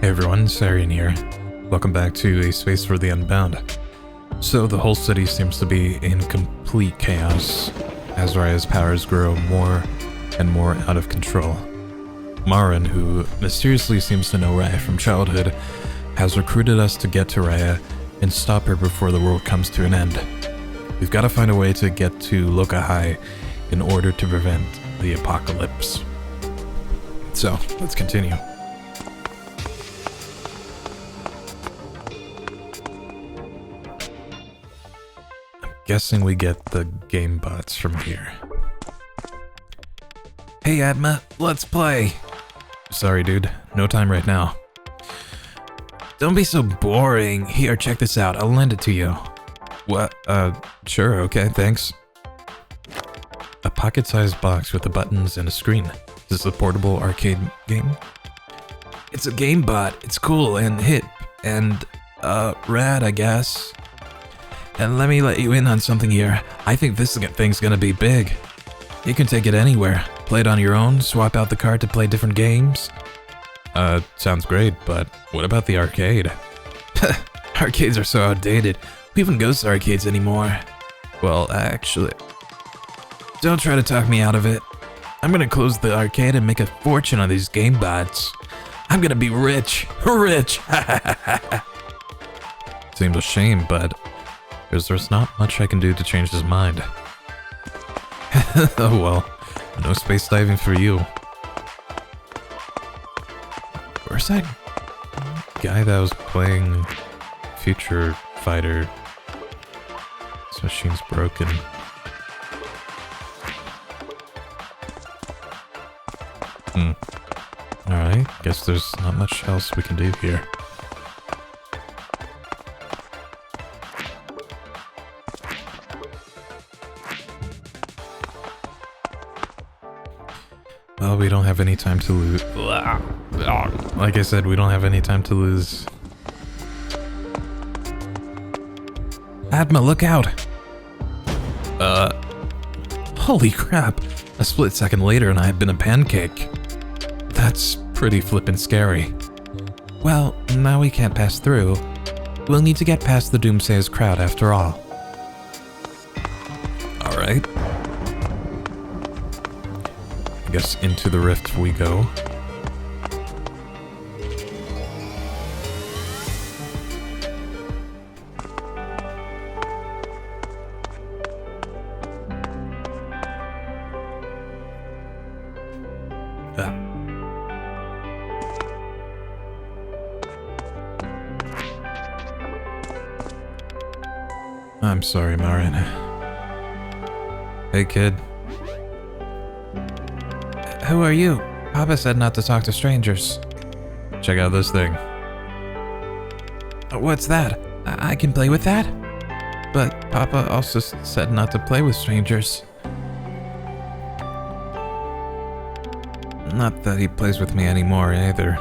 Hey everyone, Serien here. Welcome back to A Space for the Unbound. So the whole city seems to be in complete chaos as Raya's powers grow more and more out of control. Marin, who mysteriously seems to know Raya from childhood, has recruited us to get to Raya and stop her before the world comes to an end. We've got to find a way to get to Loka High in order to prevent the apocalypse. So, let's continue. Guessing we get the game bots from here. Hey Adma, let's play! Sorry dude, no time right now. Don't be so boring. Here, check this out, I'll lend it to you. What? Sure, okay, thanks. A pocket-sized box with the buttons and a screen. Is this a portable arcade game? It's a game bot, it's cool and hip, and, rad I guess. And let me let you in on something here. I think this thing's gonna be big. You can take it anywhere. Play it on your own, swap out the card to play different games. Sounds great, but what about the arcade? Arcades are so outdated. Who even goes to arcades anymore? Well, actually... Don't try to talk me out of it. I'm gonna close the arcade and make a fortune on these game bots. I'm gonna be rich. Rich! Seems a shame, but... There's not much I can do to change his mind. Oh well, no space diving for you. Where's that guy that was playing Future Fighter? This machine's broken. Alright, guess there's not much else we can do here. Well, we don't have any time to lose. Like I said, we don't have any time to lose. Adma, look out! Holy crap! A split second later and I had been a pancake. That's pretty flippin' scary. Well, now we can't pass through. We'll need to get past the Doomsayers crowd after all. Alright. I guess into the rift we go. I'm sorry, Marin. Hey kid. Who are you? Papa said not to talk to strangers. Check out this thing. What's that? I can play with that? But Papa also said not to play with strangers. Not that he plays with me anymore either.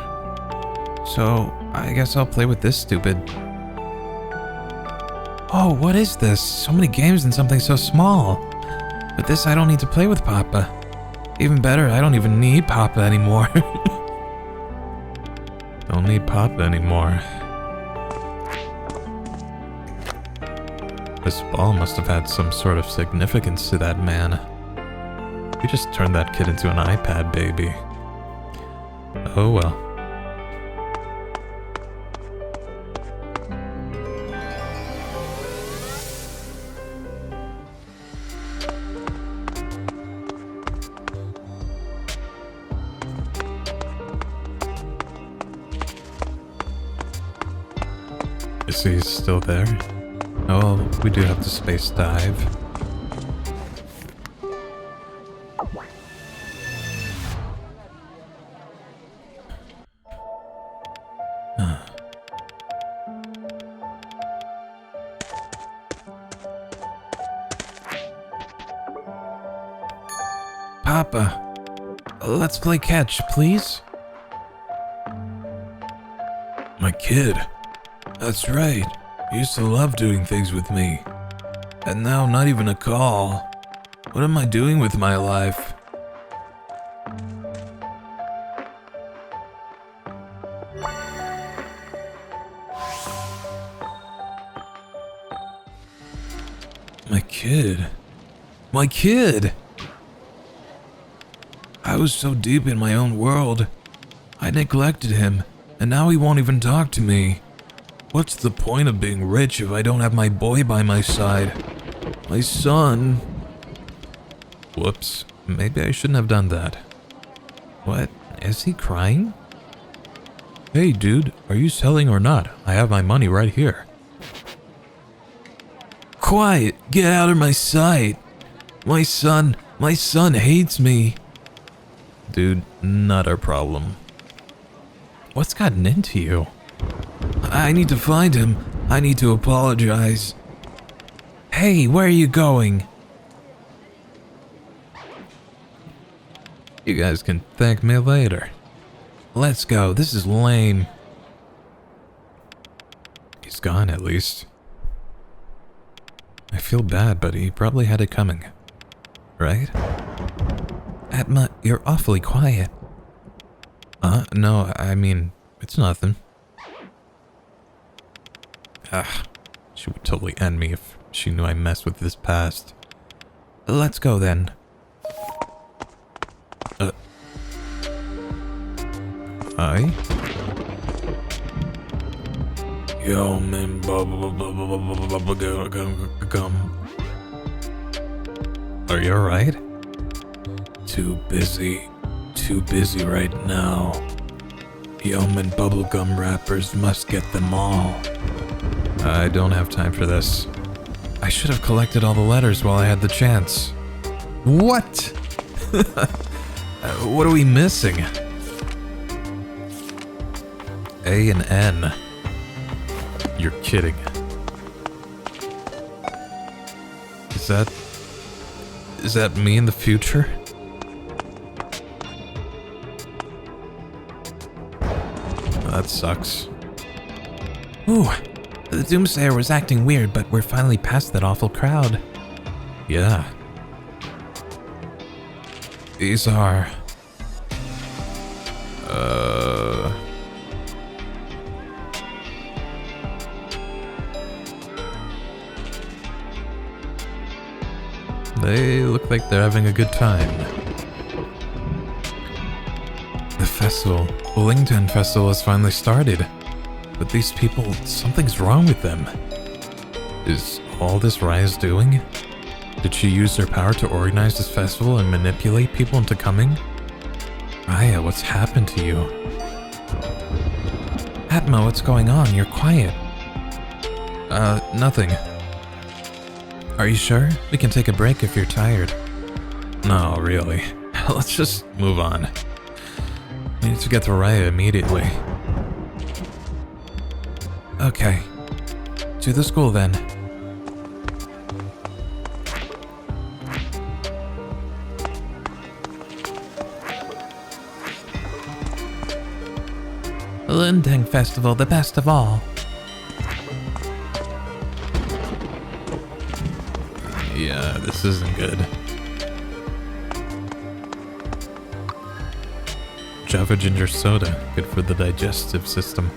So, I guess I'll play with this stupid... Oh, what is this? So many games and something so small. But this I don't need to play with Papa. Even better, I don't even need Papa anymore. Don't need Papa anymore. This ball must have had some sort of significance to that man. We just turned that kid into an iPad baby. Oh well. Is he still there? Oh, well, we do have to space dive. Papa, let's play catch, please. My kid. That's right. You used to love doing things with me. And now not even a call. What am I doing with my life? My kid. My kid! I was so deep in my own world. I neglected him, and now he won't even talk to me. What's the point of being rich if I don't have my boy by my side? My son. Whoops, maybe I shouldn't have done that. What? Is he crying? Hey dude, are you selling or not? I have my money right here. Quiet! Get out of my sight! My son hates me. Dude, not our problem. What's gotten into you? I need to find him. I need to apologize. Hey, where are you going? You guys can thank me later. Let's go, this is lame. He's gone at least. I feel bad, but he probably had it coming. Right? Atma, you're awfully quiet. No, I mean, it's nothing. She would totally end me if she knew I messed with this past. Let's go then. Yo, man, gum. Are you alright? Too busy right now. Yum and bubblegum wrappers must get them all. I don't have time for this. I should have collected all the letters while I had the chance. What? What are we missing? A and N. You're kidding. Is that me in the future? That sucks. Ooh, the Doomsayer was acting weird, but we're finally past that awful crowd. Yeah. These are... They look like they're having a good time. The festival, Wellington Festival, has finally started. But these people, something's wrong with them. Is all this Raya's doing? Did she use her power to organize this festival and manipulate people into coming? Raya, what's happened to you? Atma, what's going on? You're quiet. Nothing. Are you sure? We can take a break if you're tired. No, really. Let's just move on. We need to get to Raya immediately. Okay. To the school then. Lindeng Festival, the best of all. Yeah, this isn't good. Java ginger soda, good for the digestive system.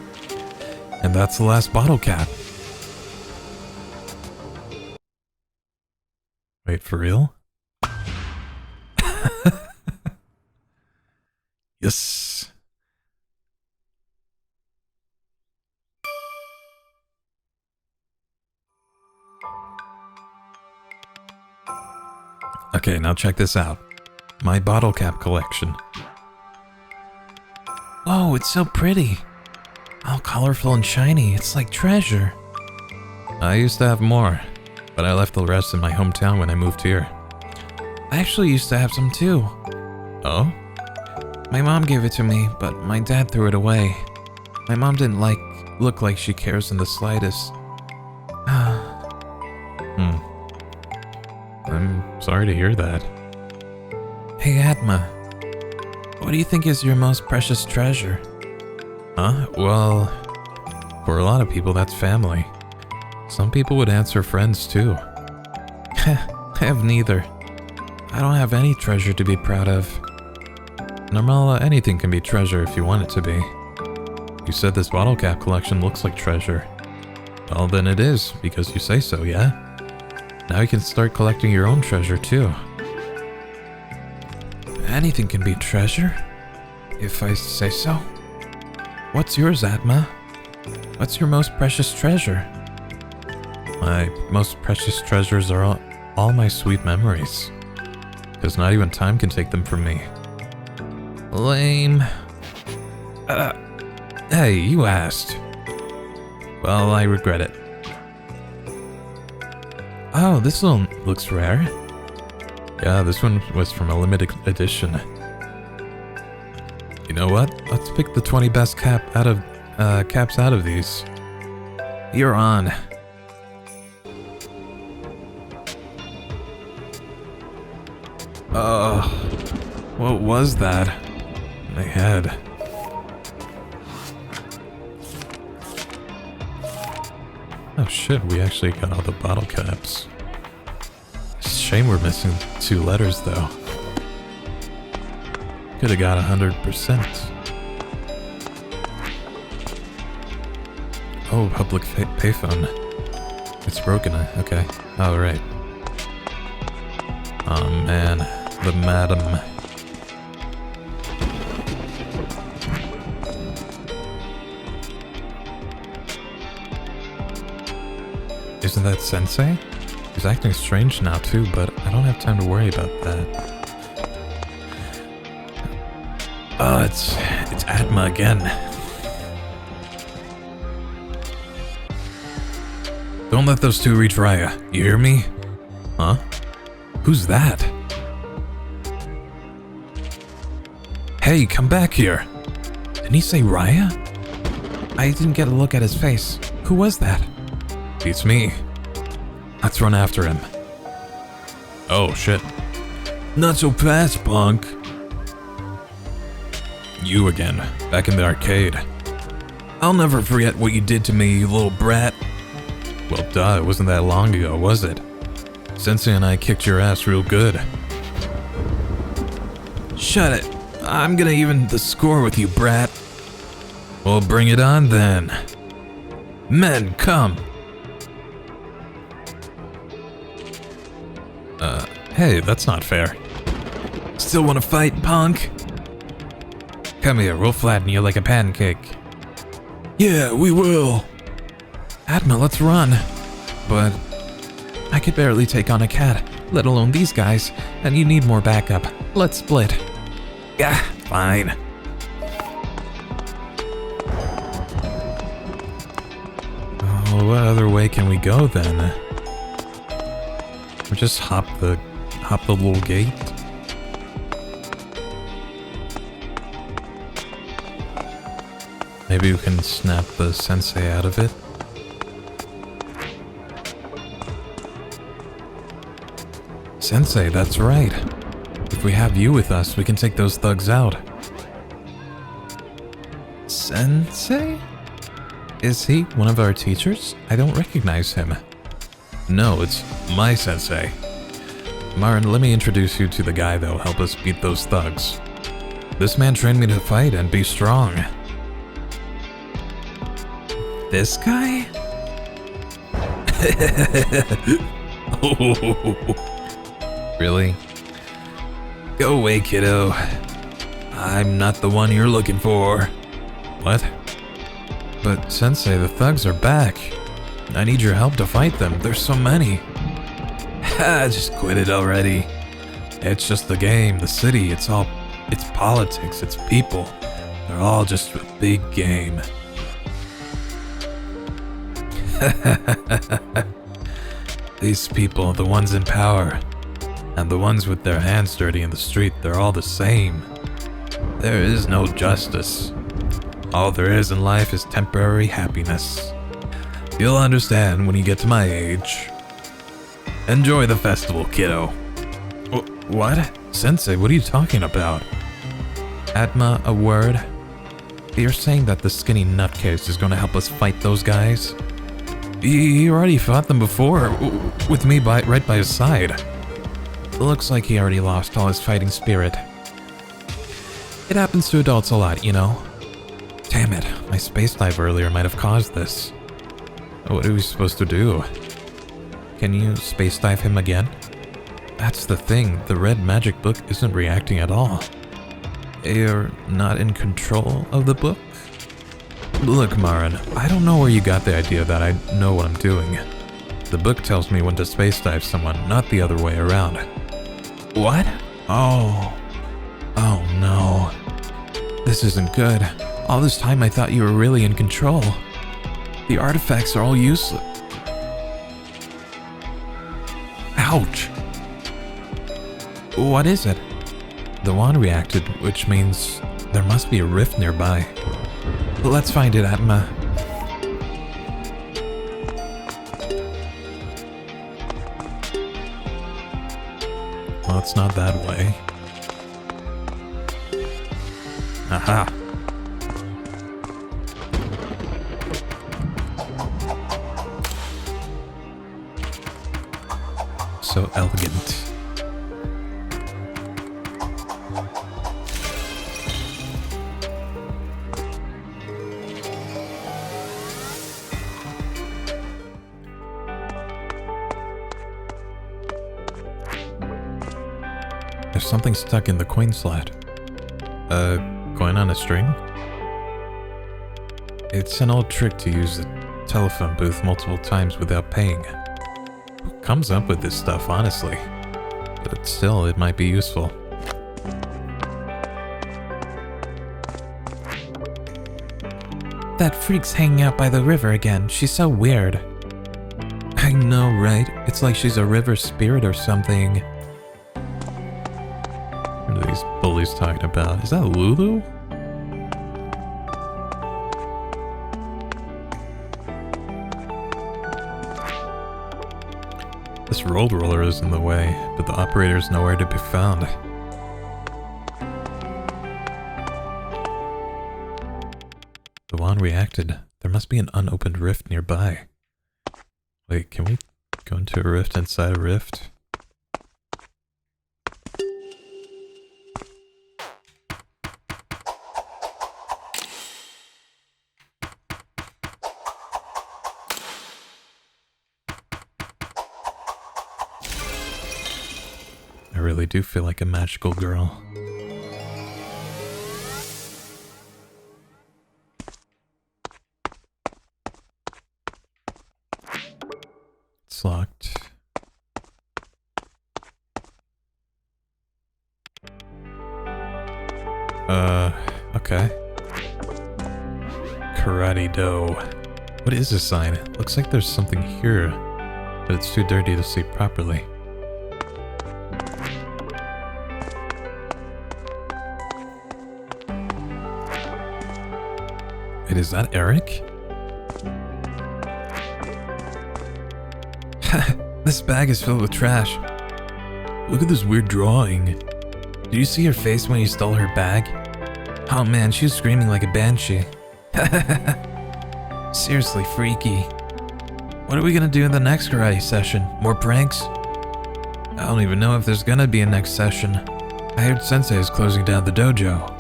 And that's the last bottle cap. Wait, for real? Yes. Okay, now check this out. My bottle cap collection. Whoa, it's so pretty. All colorful and shiny, it's like treasure. I used to have more, but I left the rest in my hometown when I moved here. I actually used to have some too. Oh? My mom gave it to me, but my dad threw it away. My mom didn't look like she cares in the slightest. I'm sorry to hear that. Hey Atma, what do you think is your most precious treasure? Huh? Well, for a lot of people that's family. Some people would answer friends too. I have neither. I don't have any treasure to be proud of. Normala, anything can be treasure if you want it to be. You said this bottle cap collection looks like treasure. Well, then it is, because you say so, yeah? Now you can start collecting your own treasure too. Anything can be treasure, if I say so. What's yours, Atma? What's your most precious treasure? My most precious treasures are all my sweet memories. Because not even time can take them from me. Lame. Hey, you asked. Well, I regret it. Oh, this one looks rare. Yeah, this one was from a limited edition. You know what? Let's pick the 20 best caps out of these. You're on. What was that? My head. Oh shit, we actually got all the bottle caps. Shame we're missing 2 letters though. Could have got 100%. Oh, public payphone. It's broken, okay. Oh, right. Oh man, the madam. Isn't that Sensei? He's acting strange now too, but I don't have time to worry about that. Oh, it's Atma again. Don't let those 2 reach Raya. You hear me? Huh? Who's that? Hey, come back here. Didn't he say Raya? I didn't get a look at his face. Who was that? It's me. Let's run after him. Oh, shit. Not so fast, punk. You again, back in the arcade. I'll never forget what you did to me, you little brat. Well, duh, it wasn't that long ago, was it? Sensei and I kicked your ass real good. Shut it. I'm gonna even the score with you, brat. Well, bring it on then. Men, come. Hey, that's not fair. Still wanna fight, punk? Come here, we'll flatten you like a pancake. Yeah, we will. Atma, let's run. But I could barely take on a cat, let alone these guys, and you need more backup. Let's split. Yeah, fine. Oh, what other way can we go then? Or just hop the little gate? Maybe we can snap the sensei out of it? Sensei, that's right. If we have you with us, we can take those thugs out. Sensei? Is he one of our teachers? I don't recognize him. No, it's my sensei. Marin, let me introduce you to the guy that'll help us beat those thugs. This man trained me to fight and be strong. This guy? Really? Go away, kiddo. I'm not the one you're looking for. What? But Sensei, the thugs are back. I need your help to fight them. There's so many. Ha, just quit it already. It's just the game, the city, it's politics, it's people. They're all just a big game. These people, the ones in power, and the ones with their hands dirty in the street, they're all the same. There is no justice. All there is in life is temporary happiness. You'll understand when you get to my age. Enjoy the festival, kiddo. What? Sensei, what are you talking about? Atma, a word? You're saying that the skinny nutcase is gonna help us fight those guys? He already fought them before, with me right by his side. Looks like he already lost all his fighting spirit. It happens to adults a lot, you know? Damn it, my space dive earlier might have caused this. What are we supposed to do? Can you space dive him again? That's the thing, the red magic book isn't reacting at all. You're not in control of the book? Look, Marin, I don't know where you got the idea that I know what I'm doing. The book tells me when to space dive someone, not the other way around. What? Oh no. This isn't good. All this time I thought you were really in control. The artifacts are all useless. Ouch. What is it? The wand reacted, which means there must be a rift nearby. Let's find it, Atma. Well, it's not that way. Aha. So elegant. There's something stuck in the coin slot. Coin on a string? It's an old trick to use the telephone booth multiple times without paying. Who comes up with this stuff, honestly? But still, it might be useful. That freak's hanging out by the river again. She's so weird. I know, right? It's like she's a river spirit or something. What are these bullies talking about? Is that Lulu? This rolled roller is in the way, but the operator's nowhere to be found. The wand reacted. There must be an unopened rift nearby. Wait, can we go into a rift inside a rift? I really do feel like a magical girl. It's locked. Okay. Karate Do. What is this sign? Looks like there's something here, but it's too dirty to see properly. Wait, is that Eric? This bag is filled with trash. Look at this weird drawing. Did you see her face when you stole her bag? Oh man, she was screaming like a banshee. Seriously freaky. What are we gonna do in the next karate session? More pranks? I don't even know if there's gonna be a next session. I heard Sensei is closing down the dojo.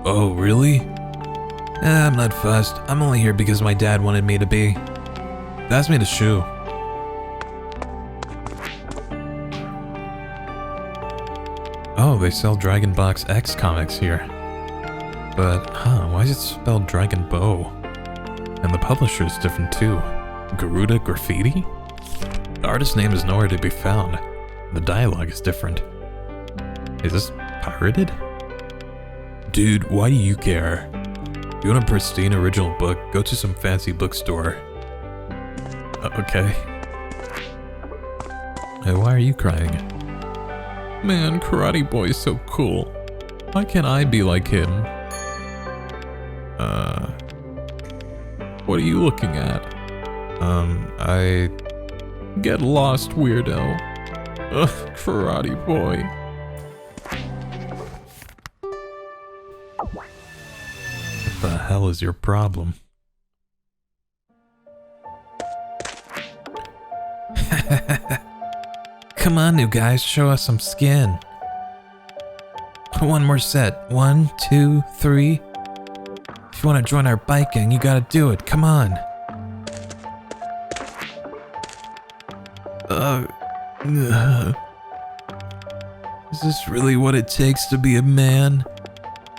Oh, really? I'm not fussed. I'm only here because my dad wanted me to be. Pass me the shoe. Oh, they sell Dragon Box X comics here. But, why is it spelled Dragon Bow? And the publisher is different too. Garuda Graffiti? The artist's name is nowhere to be found. The dialogue is different. Is this pirated? Dude, why do you care? You want a pristine original book, go to some fancy bookstore. Okay. Hey, why are you crying? Man, Karate Boy is so cool. Why can't I be like him? What are you looking at? I... Get lost, weirdo. Ugh, Karate Boy. What the hell is your problem? Come on, new guys, show us some skin. One more set. 1, 2, 3. If you want to join our bike gang, you gotta do it. Come on. Is this really what it takes to be a man?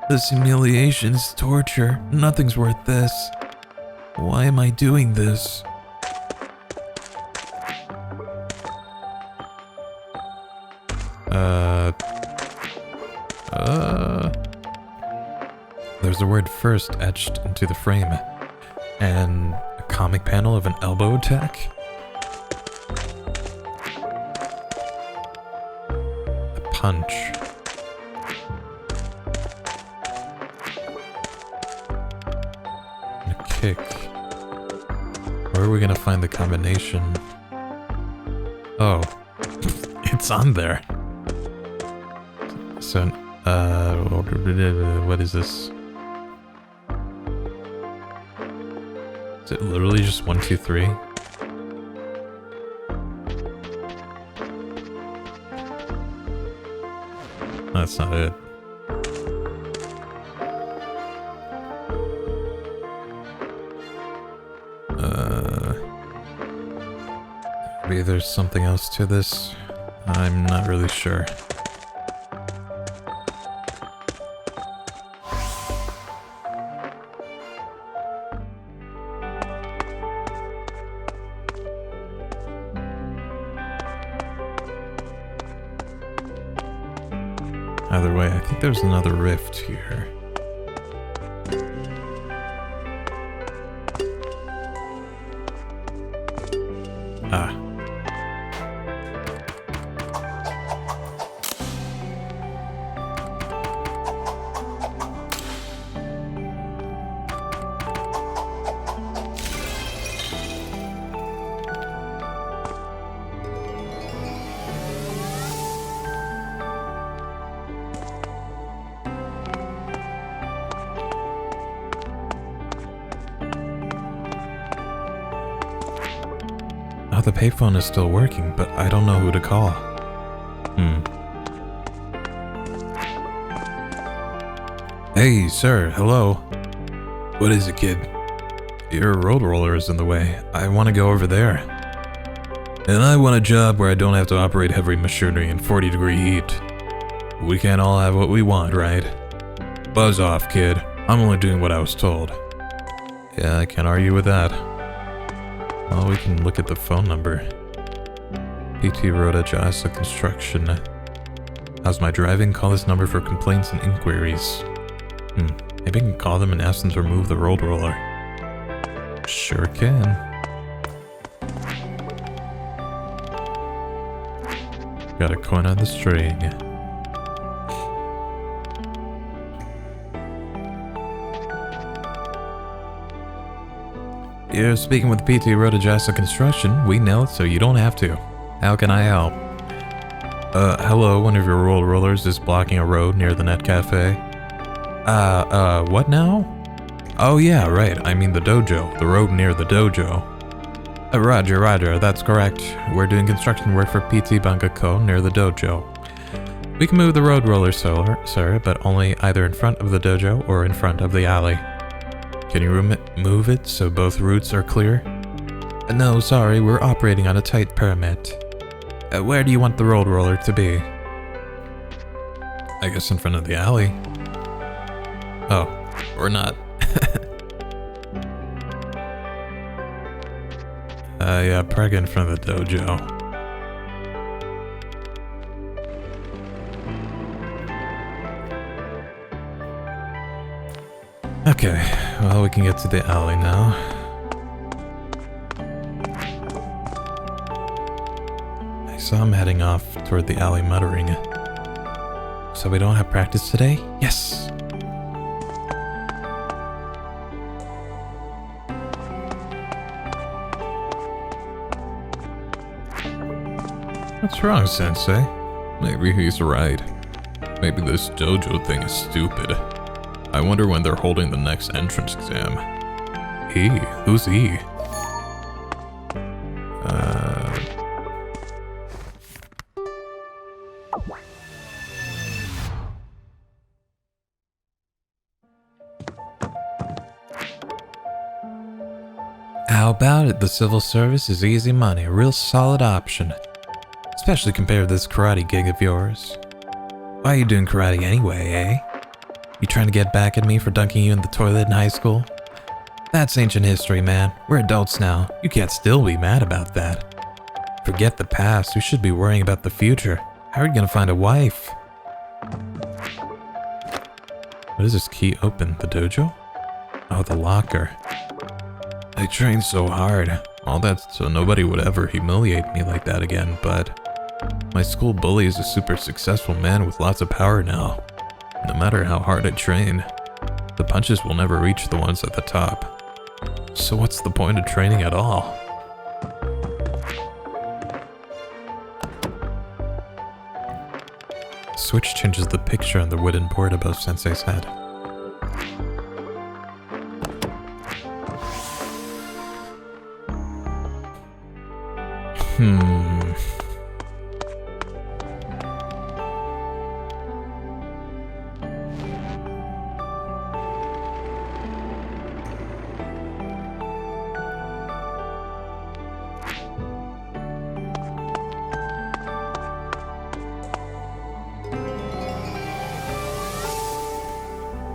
This humiliation is torture. Nothing's worth this. Why am I doing this? There's the word first etched into the frame. And a comic panel of an elbow attack? A punch. And a kick. Where are we gonna find the combination? Oh. It's on there. So, what is this? Is it literally just 1, 2, 3? That's not it. Maybe there's something else to this. I'm not really sure. Either way, I think there's another rift here. Ah. Oh, the payphone is still working, but I don't know who to call. Hey, sir, hello. What is it, kid? Your road roller is in the way. I want to go over there. And I want a job where I don't have to operate heavy machinery in 40-degree heat. We can't all have what we want, right? Buzz off, kid. I'm only doing what I was told. Yeah, I can't argue with that. Well, we can look at the phone number. PT Rhoda Jasa Construction. How's my driving? Call this number for complaints and inquiries. Maybe I can call them and ask them to remove the road roller. Sure can. Got a coin on the string. You're speaking with PT Rhoda Jasa Construction. We nail it so you don't have to. How can I help? Hello, one of your road rollers is blocking a road near the Net Cafe. What now? Oh yeah, right, I mean the dojo. The road near the dojo. Roger, that's correct. We're doing construction work for PT Bangako near the dojo. We can move the road roller, sir, but only either in front of the dojo or in front of the alley. Can you move it so both routes are clear? No, sorry, we're operating on a tight permit. Where do you want the road roller to be? I guess in front of the alley. Oh, or not. Yeah, park in front of the dojo. Okay, well, we can get to the alley now. I saw him heading off toward the alley muttering. So we don't have practice today? Yes! What's wrong, Sensei? Maybe he's right. Maybe this dojo thing is stupid. I wonder when they're holding the next entrance exam. He? Who's he? How about it? The civil service is easy money, a real solid option. Especially compared to this karate gig of yours. Why are you doing karate anyway, eh? You trying to get back at me for dunking you in the toilet in high school? That's ancient history, man. We're adults now. You can't still be mad about that. Forget the past. You should be worrying about the future. How are you gonna find a wife? What does this key open? The dojo? Oh, the locker. I trained so hard. All that so nobody would ever humiliate me like that again, but my school bully is a super successful man with lots of power now. No matter how hard I train, the punches will never reach the ones at the top. So what's the point of training at all? Switch changes the picture on the wooden board above Sensei's head.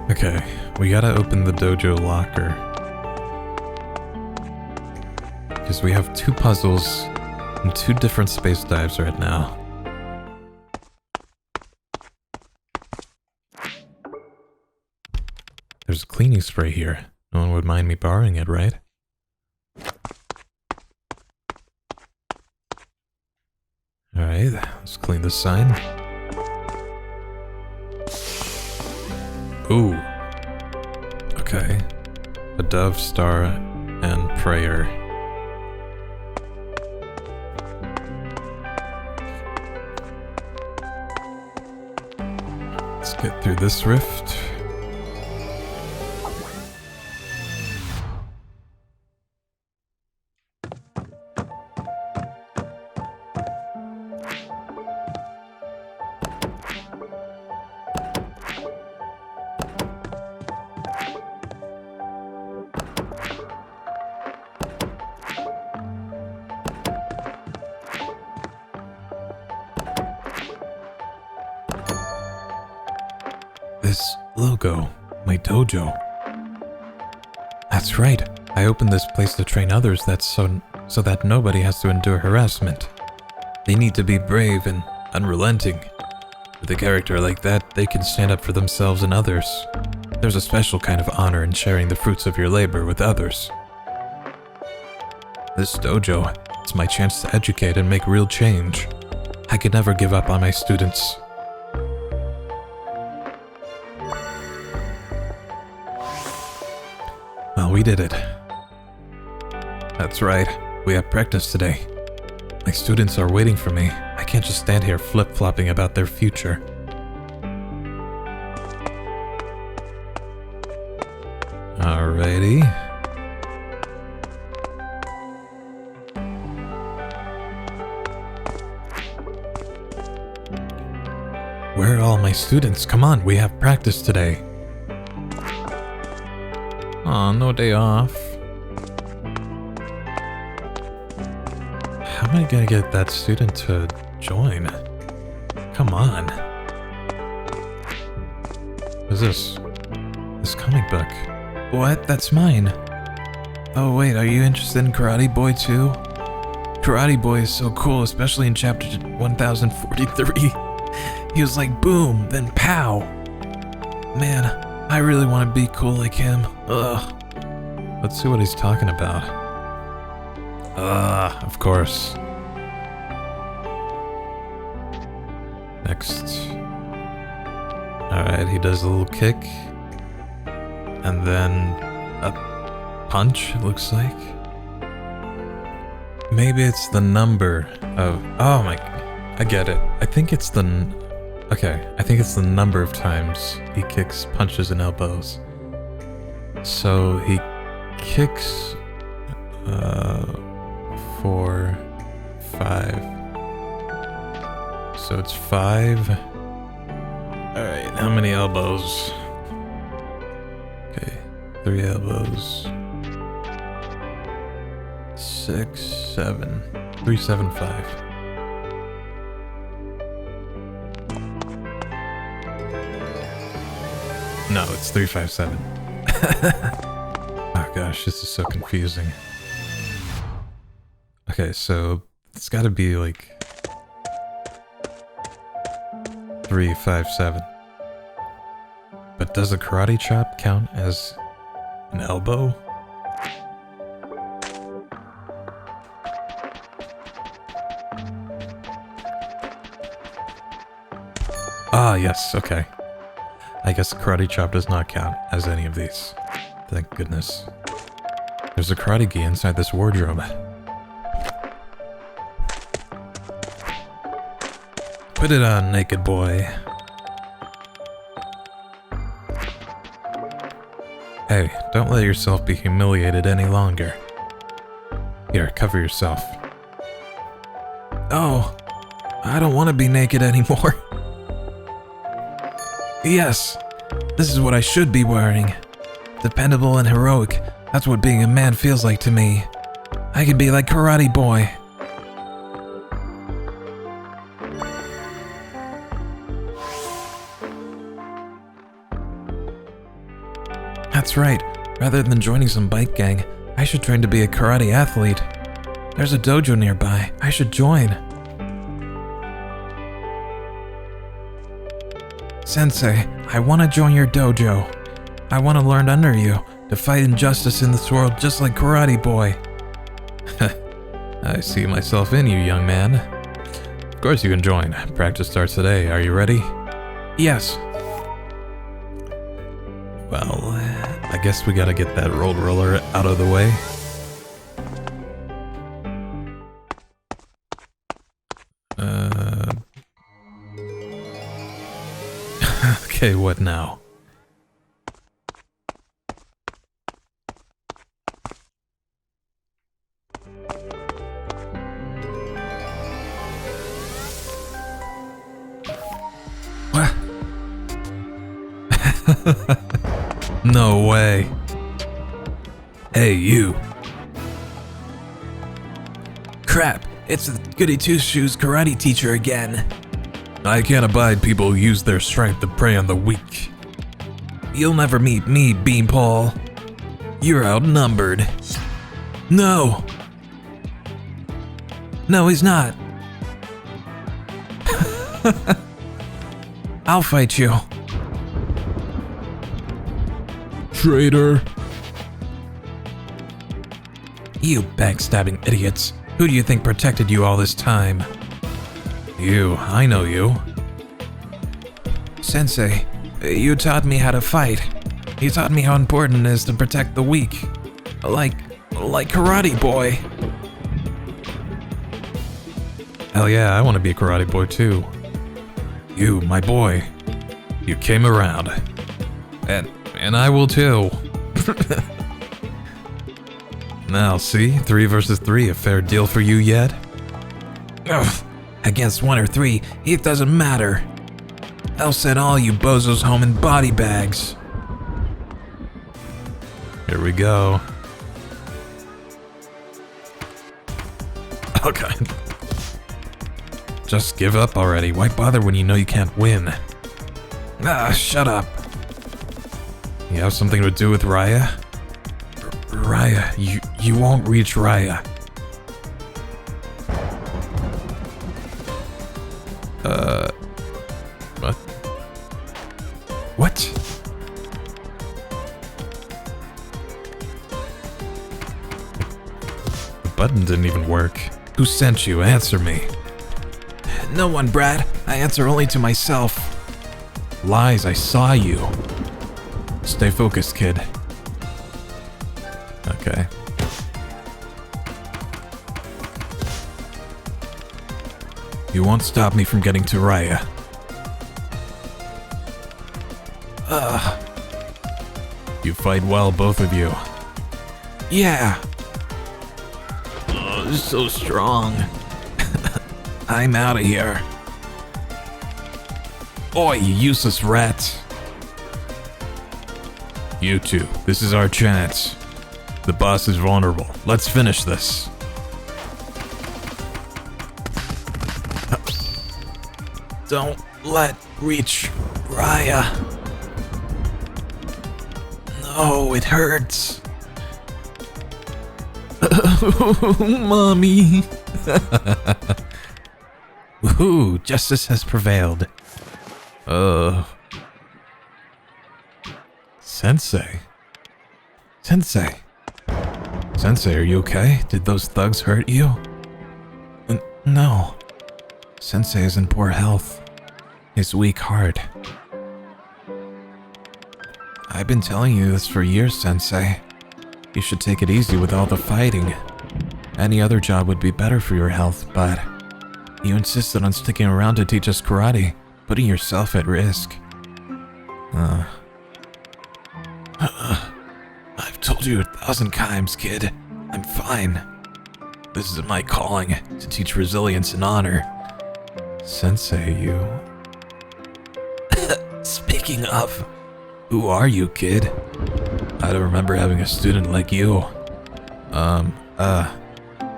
Okay, we gotta open the dojo locker. Because we have 2 puzzles and 2 different space dives right now. There's a cleaning spray here. No one would mind me borrowing it, right? Alright, let's clean this sign. Ooh. Okay. A dove, star, and prayer. Let's get through this rift. This logo, my dojo. That's right. I opened this place to train others so that nobody has to endure harassment. They need to be brave and unrelenting. With a character like that, they can stand up for themselves and others. There's a special kind of honor in sharing the fruits of your labor with others. This dojo, it's my chance to educate and make real change. I could never give up on my students. Well, we did it. That's right. We have practice today. My students are waiting for me. I can't just stand here flip-flopping about their future. Alrighty. Where are all my students? Come on, we have practice today. Aw, no day off. How am I gonna get that student to join? Come on. What's this? This comic book. What? That's mine. Oh wait, are you interested in Karate Boy too? Karate Boy is so cool, especially in chapter 1043. He was like boom, then pow. Man, I really want to be cool like him. Ugh. Let's see what he's talking about. Of course. Next. Alright, he does a little kick. And then a punch, it looks like. Maybe it's the number of... Oh my... I get it. I think it's the... Okay, I think it's the number of times he kicks, punches, and elbows. So he kicks 4, 5. So it's 5. Alright, how many elbows? Okay, 3 elbows. 367. 375. No, it's 357. Oh gosh, this is so confusing. Okay, so it's gotta be like 357. But does a karate chop count as an elbow? Ah, yes, okay. I guess the karate chop does not count as any of these. Thank goodness. There's a karate gi inside this wardrobe. Put it on, naked boy. Hey, don't let yourself be humiliated any longer. Here, cover yourself. Oh, I don't want to be naked anymore. Yes, this is what I should be wearing. Dependable and heroic, that's what being a man feels like to me. I could be like Karate Boy. That's right, rather than joining some bike gang, I should train to be a karate athlete. There's a dojo nearby, I should join. Sensei, I want to join your dojo. I want to learn under you, to fight injustice in this world just like Karate Boy. I see myself in you, young man. Of course you can join. Practice starts today. Are you ready? Yes. Well, I guess we gotta get that rolled roller out of the way. Okay, what now? What? No way. Hey, you. Crap, it's the Goody Two-Shoes karate teacher again. I can't abide people who use their strength to prey on the weak. You'll never meet me, Beanpole. You're outnumbered. No! No, he's not. I'll fight you. Traitor. You backstabbing idiots. Who do you think protected you all this time? You, I know you. Sensei, you taught me how to fight. You taught me how important it is to protect the weak. Like Karate Boy. Hell yeah, I want to be a Karate Boy too. You, my boy. You came around. And I will too. Now, see? 3 versus 3, a fair deal for you yet? Ugh. Against 1 or 3, it doesn't matter. I'll send all you bozos home in body bags. Here we go. Oh god. Just give up already. Why bother when you know you can't win? Ah, shut up. You have something to do with Raya? Raya, you won't reach Raya. What? The button didn't even work. Who sent you? Answer me. No one, Brad. I answer only to myself. Lies, I saw you. Stay focused, kid. Okay. You won't stop me from getting to Raya. You fight well, both of you. Yeah. Oh, so strong. I'm out of here. Oi, you useless rats. You two, this is our chance. The boss is vulnerable. Let's finish this. Don't let reach Raya. No, it hurts. Mommy. Woohoo, justice has prevailed. Sensei. Sensei, are you okay? Did those thugs hurt you? No. Sensei is in poor health. His weak heart. I've been telling you this for years, Sensei. You should take it easy with all the fighting. Any other job would be better for your health, but you insisted on sticking around to teach us karate, putting yourself at risk. I've told you 1,000 times, kid. I'm fine. This is my calling, to teach resilience and honor. Sensei, you... Speaking of, who are you, kid? I don't remember having a student like you.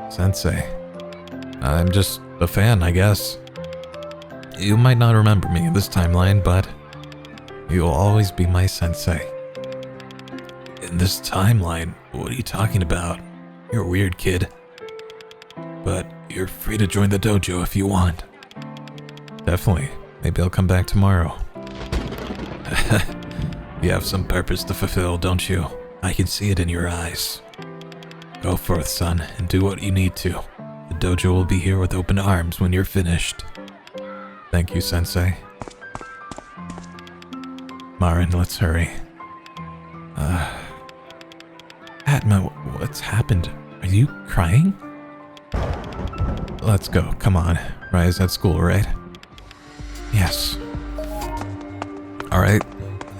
Sensei. I'm just a fan, I guess. You might not remember me in this timeline, but you'll always be my sensei. In this timeline? What are you talking about? You're a weird kid. But you're free to join the dojo if you want. Definitely. Maybe I'll come back tomorrow. You have some purpose to fulfill, don't you? I can see it in your eyes. Go forth, son, and do what you need to. The dojo will be here with open arms when you're finished. Thank you, Sensei. Marin, let's hurry. Atma, what's happened? Are you crying? Let's go, come on. Raya's at school, right? Yes. Alright,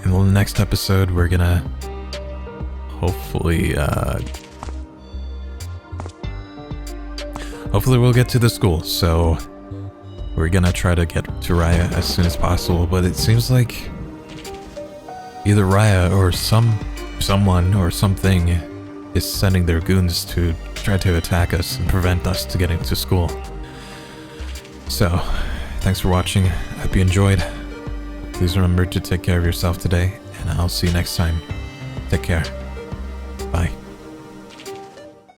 in the next episode we're gonna hopefully we'll get to the school, so we're gonna try to get to Raya as soon as possible, but it seems like either Raya or someone or something is sending their goons to try to attack us and prevent us to getting to school. So, thanks for watching. I hope you enjoyed. Please remember to take care of yourself today, and I'll see you next time. Take care. Bye.